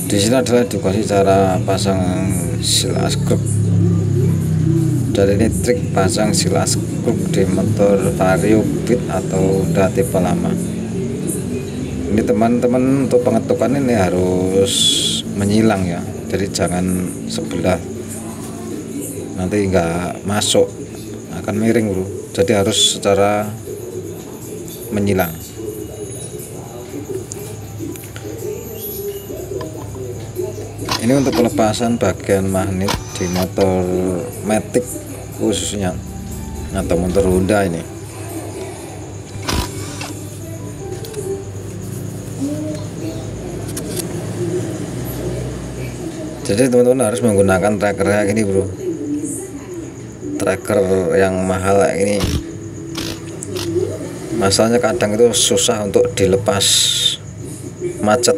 Di sini adalah edukasi cara pasang seal askruk. Jadi ini trik pasang seal askruk di motor Vario Beat atau Honda tipe lama. Ini teman-teman, untuk pengetukan ini harus menyilang ya, jadi jangan sebelah, nanti nggak masuk, akan miring bro. Jadi harus secara menyilang. Ini untuk pelepasan bagian magnet di motor Matic khususnya atau motor Honda ini. Jadi teman-teman harus menggunakan tracker kayak gini bro, tracker yang mahal kayak ini. Masalahnya kadang itu susah untuk dilepas, macet.